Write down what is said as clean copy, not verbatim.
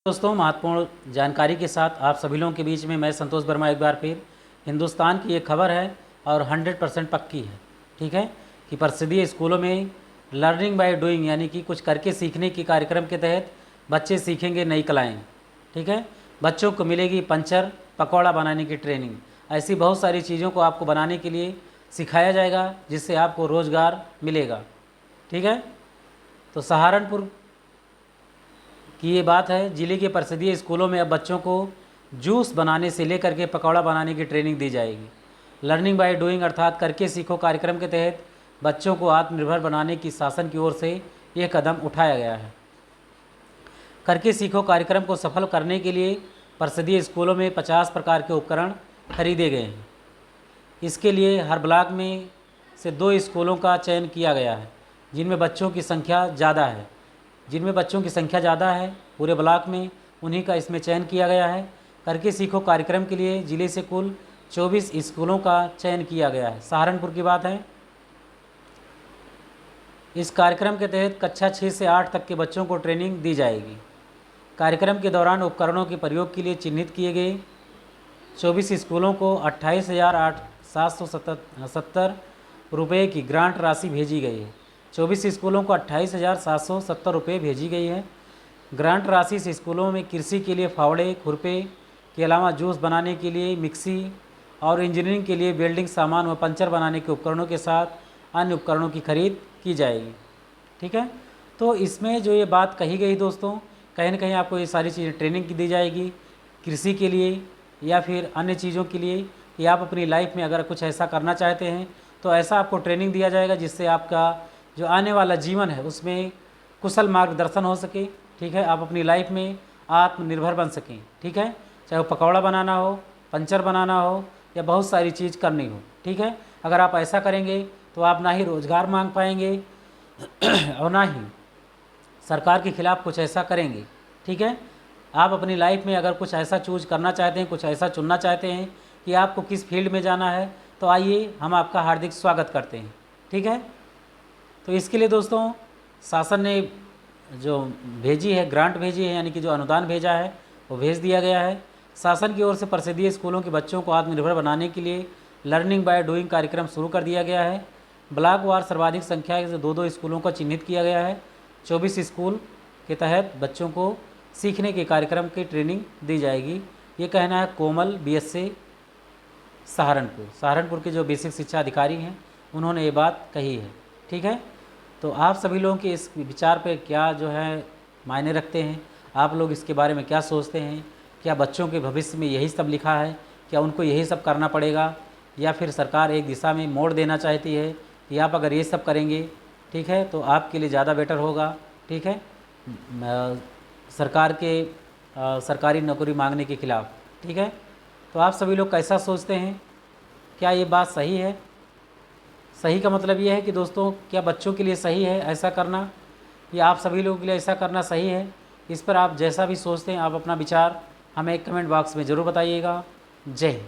दोस्तों, महत्वपूर्ण जानकारी के साथ आप सभी लोगों के बीच में मैं संतोष वर्मा एक बार फिर। हिंदुस्तान की ये खबर है और 100% पक्की है, ठीक है, कि परिषदीय स्कूलों में लर्निंग बाय डूइंग यानी कि कुछ करके सीखने के कार्यक्रम के तहत बच्चे सीखेंगे नई कलाएँ, ठीक है। बच्चों को मिलेगी पंचर पकौड़ा बनाने की ट्रेनिंग। ऐसी बहुत सारी चीज़ों को आपको बनाने के लिए सिखाया जाएगा जिससे आपको रोज़गार मिलेगा, ठीक है। तो सहारनपुर की ये बात है। ज़िले के परिषदीय स्कूलों में अब बच्चों को जूस बनाने से लेकर के पकौड़ा बनाने की ट्रेनिंग दी जाएगी। लर्निंग बाय डूइंग अर्थात करके सीखो कार्यक्रम के तहत बच्चों को आत्मनिर्भर बनाने की शासन की ओर से ये कदम उठाया गया है। करके सीखो कार्यक्रम को सफल करने के लिए परिषदीय स्कूलों में 50 प्रकार के उपकरण खरीदे गए हैं। इसके लिए हर ब्लॉक में से 2 स्कूलों का चयन किया गया है जिनमें बच्चों की संख्या ज़्यादा है पूरे ब्लॉक में, उन्हीं का इसमें चयन किया गया है। करके सीखो कार्यक्रम के लिए ज़िले से कुल 24 स्कूलों का चयन किया गया है। सहारनपुर की बात है। इस कार्यक्रम के तहत कक्षा 6 से 8 तक के बच्चों को ट्रेनिंग दी जाएगी। कार्यक्रम के दौरान उपकरणों के प्रयोग के लिए चिन्हित किए गए 24 स्कूलों को 28,770 रुपये की ग्रांट राशि भेजी गई है। 24 स्कूलों को 28,770 रुपये भेजी गई है। ग्रांट राशि से स्कूलों में कृषि के लिए फावड़े खुरपे के अलावा जूस बनाने के लिए मिक्सी और इंजीनियरिंग के लिए वेल्डिंग सामान व पंचर बनाने के उपकरणों के साथ अन्य उपकरणों की खरीद की जाएगी, ठीक है। तो इसमें जो ये बात कही गई दोस्तों, कहीं ना कहीं आपको ये सारी चीज़ें ट्रेनिंग की दी जाएगी कृषि के लिए या फिर अन्य चीज़ों के लिए कि आप अपनी लाइफ में अगर कुछ ऐसा करना चाहते हैं तो ऐसा आपको ट्रेनिंग दिया जाएगा जिससे आपका जो आने वाला जीवन है उसमें कुशल मार्गदर्शन हो सके, ठीक है। आप अपनी लाइफ में आत्मनिर्भर बन सकें, ठीक है। चाहे वो पकौड़ा बनाना हो, पंचर बनाना हो या बहुत सारी चीज़ करनी हो, ठीक है। अगर आप ऐसा करेंगे तो आप ना ही रोज़गार मांग पाएंगे और ना ही सरकार के खिलाफ़ कुछ ऐसा करेंगे, ठीक है। आप अपनी लाइफ में अगर कुछ ऐसा चूज करना चाहते हैं, कुछ ऐसा चुनना चाहते हैं कि आपको किस फील्ड में जाना है, तो आइए हम आपका हार्दिक स्वागत करते हैं, ठीक है। तो इसके लिए दोस्तों शासन ने जो भेजी है ग्रांट भेजी है यानी कि जो अनुदान भेजा है वो भेज दिया गया है। शासन की ओर से परिषदीय स्कूलों के बच्चों को आत्मनिर्भर बनाने के लिए लर्निंग बाय डूइंग कार्यक्रम शुरू कर दिया गया है। ब्लॉक वार सर्वाधिक संख्या से 2-2 स्कूलों को चिन्हित किया गया है। 24 स्कूल के तहत बच्चों को सीखने के कार्यक्रम की ट्रेनिंग दी जाएगी। ये कहना है कोमल BSC सहारनपुर के जो बेसिक शिक्षा अधिकारी हैं उन्होंने ये बात कही है, ठीक है। तो आप सभी लोगों के इस विचार पे क्या जो है मायने रखते हैं, आप लोग इसके बारे में क्या सोचते हैं? क्या बच्चों के भविष्य में यही सब लिखा है, क्या उनको यही सब करना पड़ेगा या फिर सरकार एक दिशा में मोड़ देना चाहती है कि आप अगर ये सब करेंगे, ठीक है, तो आपके लिए ज़्यादा बेटर होगा, ठीक है, सरकार के सरकारी नौकरी मांगने के खिलाफ़, ठीक है। तो आप सभी लोग कैसा सोचते हैं? क्या ये बात सही है? सही का मतलब ये है कि दोस्तों क्या बच्चों के लिए सही है ऐसा करना या आप सभी लोगों के लिए ऐसा करना सही है? इस पर आप जैसा भी सोचते हैं आप अपना विचार हमें एक कमेंट बॉक्स में ज़रूर बताइएगा। जय हिंद।